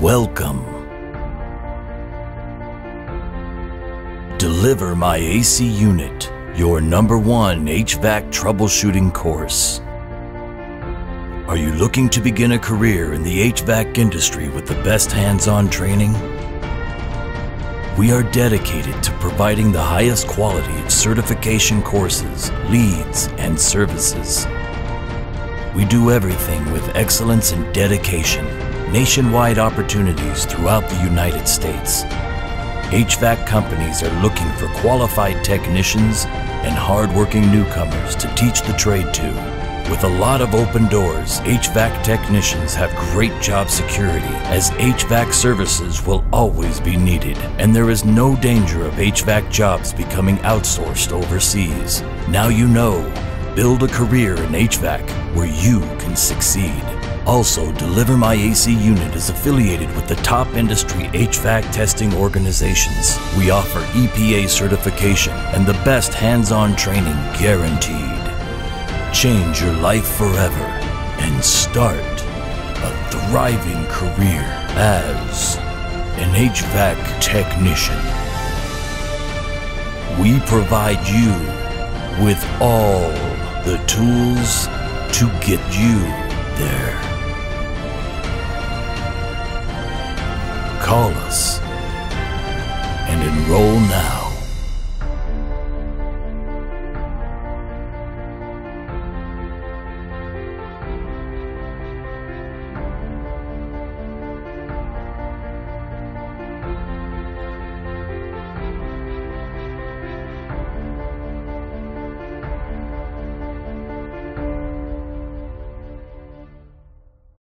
Welcome. Deliver My AC Unit, your #1 HVAC troubleshooting course. Are you looking to begin a career in the HVAC industry with the best hands-on training? We are dedicated to providing the highest quality of certification courses, leads, and services. We do everything with excellence and dedication. Nationwide opportunities throughout the United States. HVAC companies are looking for qualified technicians and hard-working newcomers to teach the trade to. With a lot of open doors, HVAC technicians have great job security, as HVAC services will always be needed, and there is no danger of HVAC jobs becoming outsourced overseas. Now you know. Build a career in HVAC where you can succeed. Also, Deliver My AC Unit is affiliated with the top industry HVAC testing organizations. We offer EPA certification and the best hands-on training guaranteed. Change your life forever and start a thriving career as an HVAC technician. We provide you with all the tools to get you there. Call us